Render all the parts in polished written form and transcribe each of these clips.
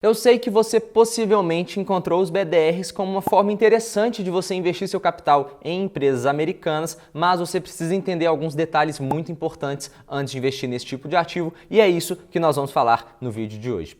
Eu sei que você possivelmente encontrou os BDRs como uma forma interessante de você investir seu capital em empresas americanas, mas você precisa entender alguns detalhes muito importantes antes de investir nesse tipo de ativo, e é isso que nós vamos falar no vídeo de hoje.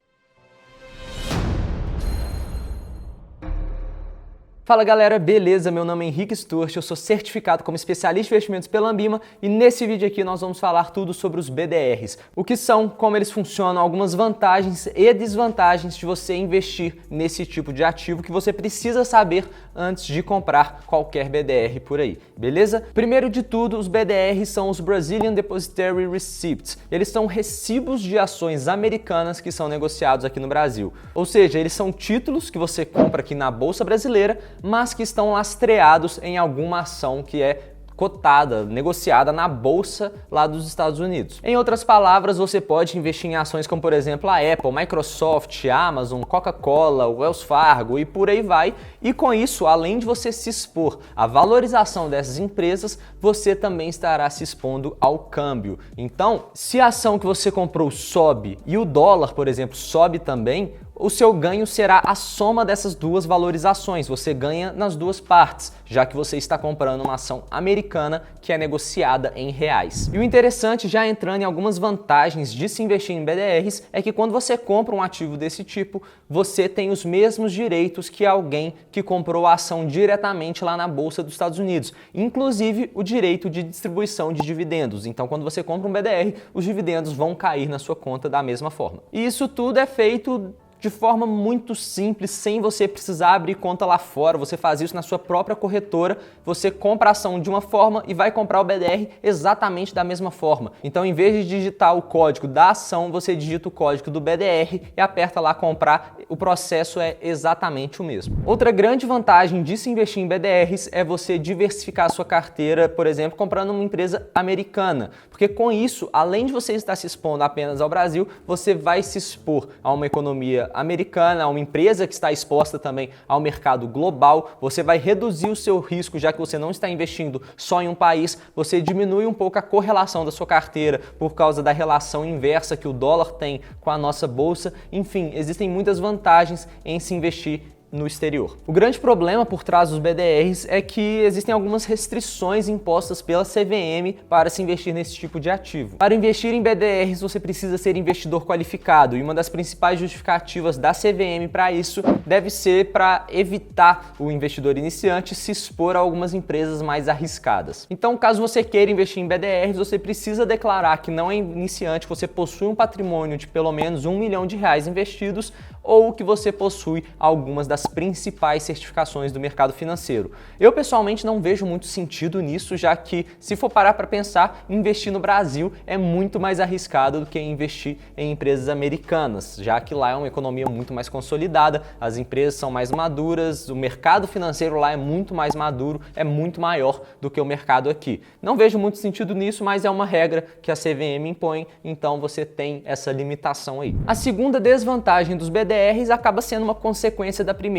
Fala galera, beleza? Meu nome é Henrique Sturch, eu sou certificado como especialista em investimentos pela Ambima e nesse vídeo aqui nós vamos falar tudo sobre os BDRs, o que são, como eles funcionam, algumas vantagens e desvantagens de você investir nesse tipo de ativo que você precisa saber antes de comprar qualquer BDR por aí, beleza? Primeiro de tudo, os BDRs são os Brazilian Depositary Receipts. Eles são recibos de ações americanas que são negociados aqui no Brasil, ou seja, eles são títulos que você compra aqui na Bolsa Brasileira, mas que estão lastreados em alguma ação que é cotada, negociada na bolsa lá dos Estados Unidos. Em outras palavras, você pode investir em ações como, por exemplo, a Apple, Microsoft, Amazon, Coca-Cola, Wells Fargo e por aí vai. E com isso, além de você se expor à valorização dessas empresas, você também estará se expondo ao câmbio. Então, se a ação que você comprou sobe e o dólar, por exemplo, sobe também, o seu ganho será a soma dessas duas valorizações. Você ganha nas duas partes, já que você está comprando uma ação americana que é negociada em reais. E o interessante, já entrando em algumas vantagens de se investir em BDRs, é que quando você compra um ativo desse tipo, você tem os mesmos direitos que alguém que comprou a ação diretamente lá na Bolsa dos Estados Unidos, inclusive o direito de distribuição de dividendos. Então, quando você compra um BDR, os dividendos vão cair na sua conta da mesma forma. E isso tudo é feito de forma muito simples, sem você precisar abrir conta lá fora. Você faz isso na sua própria corretora, você compra a ação de uma forma e vai comprar o BDR exatamente da mesma forma. Então, em vez de digitar o código da ação, você digita o código do BDR e aperta lá comprar. O processo é exatamente o mesmo. Outra grande vantagem de se investir em BDRs é você diversificar a sua carteira, por exemplo, comprando uma empresa americana. Porque com isso, além de você estar se expondo apenas ao Brasil, você vai se expor a uma economia americana, uma empresa que está exposta também ao mercado global. Você vai reduzir o seu risco, já que você não está investindo só em um país, você diminui um pouco a correlação da sua carteira por causa da relação inversa que o dólar tem com a nossa bolsa. Enfim, existem muitas vantagens em se investir no exterior. O grande problema por trás dos BDRs é que existem algumas restrições impostas pela CVM para se investir nesse tipo de ativo. Para investir em BDRs, você precisa ser investidor qualificado e uma das principais justificativas da CVM para isso deve ser para evitar o investidor iniciante se expor a algumas empresas mais arriscadas. Então, caso você queira investir em BDRs, você precisa declarar que não é iniciante, que você possui um patrimônio de pelo menos R$1 milhão investidos ou que você possui algumas das principais certificações do mercado financeiro. Eu pessoalmente não vejo muito sentido nisso, já que se for parar para pensar, investir no Brasil é muito mais arriscado do que investir em empresas americanas, já que lá é uma economia muito mais consolidada, as empresas são mais maduras, o mercado financeiro lá é muito mais maduro, é muito maior do que o mercado aqui. Não vejo muito sentido nisso, mas é uma regra que a CVM impõe, então você tem essa limitação aí. A segunda desvantagem dos BDRs acaba sendo uma consequência da primeira.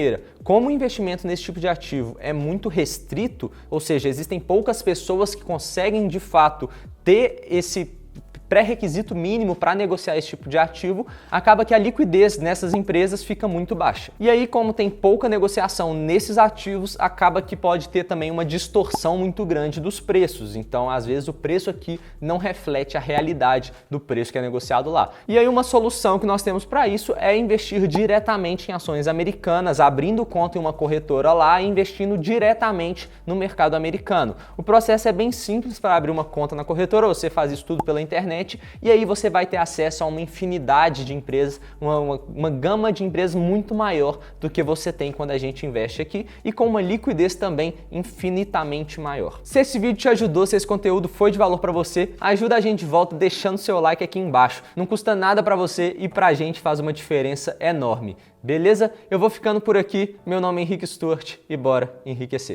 Como o investimento nesse tipo de ativo é muito restrito, ou seja, existem poucas pessoas que conseguem de fato ter esse pré-requisito mínimo para negociar esse tipo de ativo, acaba que a liquidez nessas empresas fica muito baixa. E aí, como tem pouca negociação nesses ativos, acaba que pode ter também uma distorção muito grande dos preços. Então, às vezes, o preço aqui não reflete a realidade do preço que é negociado lá. E aí, uma solução que nós temos para isso é investir diretamente em ações americanas, abrindo conta em uma corretora lá e investindo diretamente no mercado americano. O processo é bem simples para abrir uma conta na corretora, você faz isso tudo pela internet, e aí você vai ter acesso a uma infinidade de empresas, uma gama de empresas muito maior do que você tem quando a gente investe aqui e com uma liquidez também infinitamente maior. Se esse vídeo te ajudou, se esse conteúdo foi de valor para você, ajuda a gente de volta deixando seu like aqui embaixo. Não custa nada para você e pra gente faz uma diferença enorme. Beleza? Eu vou ficando por aqui. Meu nome é Henrique Sturch e bora enriquecer.